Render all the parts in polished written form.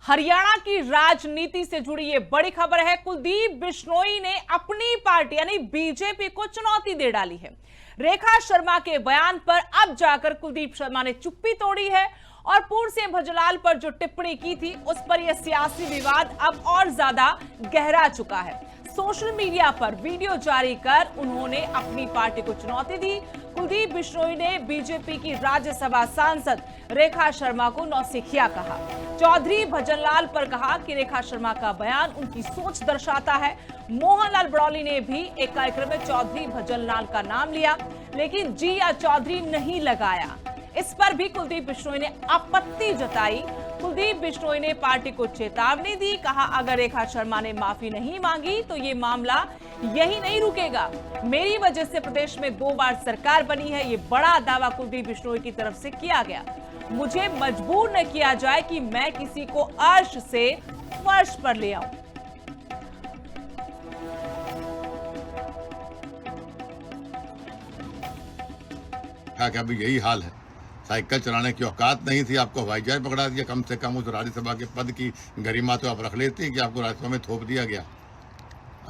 हरियाणा की राजनीति से जुड़ी ये बड़ी खबर है। कुलदीप बिश्नोई ने अपनी पार्टी यानी बीजेपी को चुनौती दे डाली है। रेखा शर्मा के बयान पर अब जाकर कुलदीप शर्मा ने चुप्पी तोड़ी है और पूर्व सीएम भजनलाल पर जो टिप्पणी की थी उस पर यह सियासी विवाद अब और ज्यादा गहरा चुका है। सोशल मीडिया पर वीडियो जारी कर उन्होंने अपनी पार्टी को चुनौती दी। कुलदीप बिश्नोई ने बीजेपी की राज्यसभा सांसद रेखा शर्मा को नौसिखिया कहा। चौधरी भजनलाल पर कहा कि रेखा शर्मा का बयान उनकी सोच दर्शाता है। मोहनलाल बड़ौली ने भी एक कार्यक्रम में चौधरी भजनलाल का नाम लिया, लेकिन जी या चौधरी नहीं लगाया। इस पर भी कुलदीप बिश्नोई ने आपत्ति जताई। कुलदीप बिश्नोई ने पार्टी को चेतावनी दी, कहा अगर रेखा शर्मा ने माफी नहीं मांगी तो ये मामला यही नहीं रुकेगा। मेरी वजह से प्रदेश में 2 बार सरकार बनी है, ये बड़ा दावा कुलदीप बिश्नोई की तरफ से किया गया। मुझे मजबूर न किया जाए कि मैं किसी को अर्श से फर्श पर ले आऊं। क्या अभी यही हाल है? साइकिल चलाने की औकात नहीं थी, आपको हवाई जहाज पकड़ा दिया। कम से कम उस राज्यसभा के पद की गरिमा तो आप रख लेते कि आपको राज्यसभा में थोप दिया गया।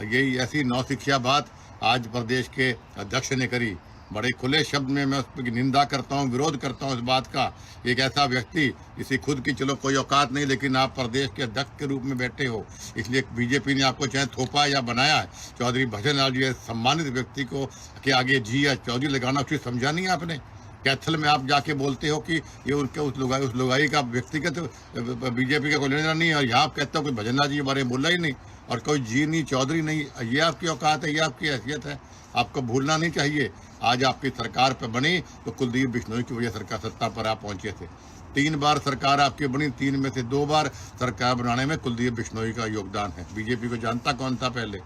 यही ऐसी नौसिखिया बात आज प्रदेश के अध्यक्ष ने करी। बड़े खुले शब्द में मैं उसकी निंदा करता हूँ, विरोध करता हूँ इस बात का। एक ऐसा व्यक्ति, किसी खुद की चलो कोई औकात नहीं, लेकिन आप प्रदेश के अध्यक्ष के रूप में बैठे हो, इसलिए बीजेपी ने आपको चाहे थोपा या बनाया है। चौधरी भजनलाल जी सम्मानित व्यक्ति को के आगे जी या चौधरी लगाना उचित समझा नहीं आपने। कैथल में आप जाके बोलते हो कि ये उनके उस लुगाई का व्यक्तिगत बीजेपी का कोई लेना नहीं है, और यहाँ आप कहते हो कि भजनलाल जी के बारे में बोला ही नहीं, और कोई जी नहीं चौधरी नहीं। ये आपकी औकात है, ये आपकी हैसियत है, आपको भूलना नहीं चाहिए। आज आपकी सरकार पर बनी तो कुलदीप बिश्नोई की वजह सरकार सत्ता पर आप पहुंचे थे। 3 बार सरकार आपकी बनी, 3 में से 2 बार सरकार बनाने में कुलदीप बिश्नोई का योगदान है। बीजेपी को जानता कौन था पहले?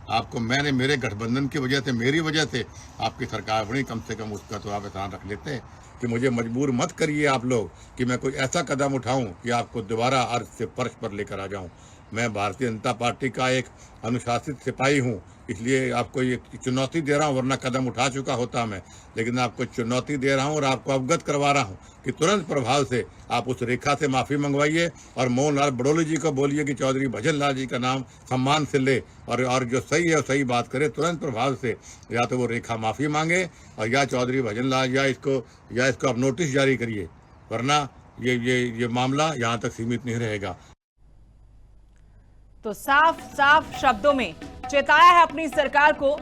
आपको मैंने मेरे गठबंधन की वजह से, मेरी वजह से आपकी सरकार बनी। कम से कम उसका तो आप एहसान रख लेते हैं कि मुझे मजबूर मत करिए आप लोग कि मैं कोई ऐसा कदम उठाऊं कि आपको दोबारा अर्श से फर्श पर लेकर आ जाऊं। मैं भारतीय जनता पार्टी का एक अनुशासित सिपाही हूं, इसलिए आपको ये चुनौती दे रहा हूं, वरना कदम उठा चुका होता मैं। लेकिन आपको चुनौती दे रहा हूं और आपको अवगत करवा रहा हूं कि तुरंत प्रभाव से आप उस रेखा से माफ़ी मंगवाइए और मोहनलाल बड़ौली जी को बोलिए कि चौधरी भजनलाल जी का नाम सम्मान से ले, और जो सही है वो सही बात करे। तुरंत प्रभाव से या तो वो रेखा माफ़ी मांगे और या चौधरी भजनलाल या इसको आप नोटिस जारी करिए, वरना ये मामला यहाँ तक सीमित नहीं रहेगा। तो साफ साफ शब्दों में चेताया है अपनी सरकार को।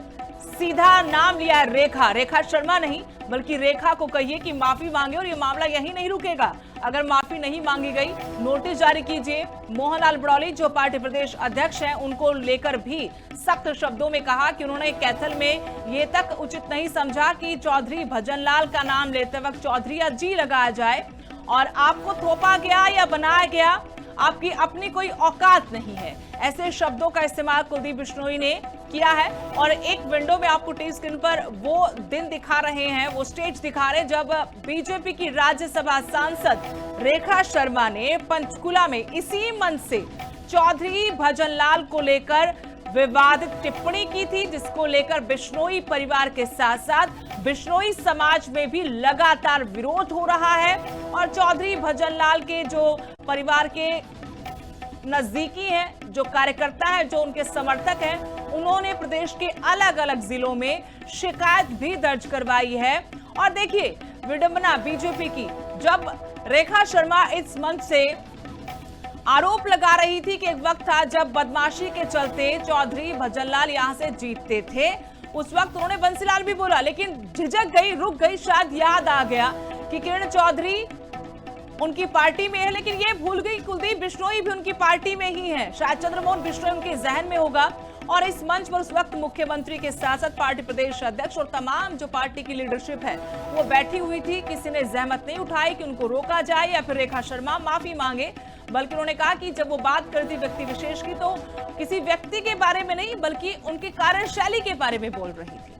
सीधा नाम लिया है रेखा शर्मा नहीं, बल्कि रेखा को कहिए कि माफी मांगे और ये मामला यही नहीं रुकेगा। अगर माफी नहीं मांगी गई, नोटिस जारी कीजिए। मोहनलाल बड़ौली जो पार्टी प्रदेश अध्यक्ष हैं, उनको लेकर भी सख्त शब्दों में कहा कि उन्होंने कैथल में ये तक उचित नहीं समझा कि चौधरी भजनलाल का नाम लेते वक्त चौधरी या जी लगाया जाए, और आपको थोपा गया या बनाया गया, आपकी अपनी कोई औकात नहीं है। ऐसे शब्दों का इस्तेमाल कुलदीप बिश्नोई ने किया है। और एक विंडो में आपको टीवी स्क्रीन पर वो दिन दिखा रहे हैं, वो स्टेज दिखा रहे हैं जब बीजेपी की राज्यसभा सांसद रेखा शर्मा ने पंचकुला में इसी मंच से चौधरी भजनलाल को लेकर विवादित टिप्पणी की थी, जिसको लेकर बिश्नोई परिवार के साथ साथ बिश्नोई समाज में भी लगातार विरोध हो रहा है। और चौधरी भजनलाल के जो परिवार के नजदीकी हैं, जो कार्यकर्ता हैं, जो उनके समर्थक हैं, उन्होंने प्रदेश के अलग अलग जिलों में शिकायत भी दर्ज करवाई है। और देखिए विडंबना बीजेपी की, जब रेखा शर्मा इस मंच से आरोप लगा रही थी कि एक वक्त था जब बदमाशी के चलते चौधरी भजनलाल यहां से जीतते थे, उस वक्त उन्होंने बंसीलाल भी बोला, लेकिन झिझक गई, रुक गई, शायद याद आ गया कि किरण चौधरी उनकी पार्टी में है, लेकिन ये भूल गई कुलदीप बिश्नोई भी उनकी पार्टी में ही है। शायद चंद्रमोहन बिश्नोई उनके जहन में होगा। और इस मंच पर उस वक्त मुख्यमंत्री के साथ साथ पार्टी प्रदेश अध्यक्ष और तमाम जो पार्टी की लीडरशिप है वो बैठी हुई थी। किसी ने जहमत नहीं उठाई कि उनको रोका जाए या फिर रेखा शर्मा माफी मांगे, बल्कि उन्होंने कहा कि जब वो बात करती व्यक्ति विशेष की तो किसी व्यक्ति के बारे में नहीं, बल्कि उनकी कार्यशैली के बारे में बोल रही थी।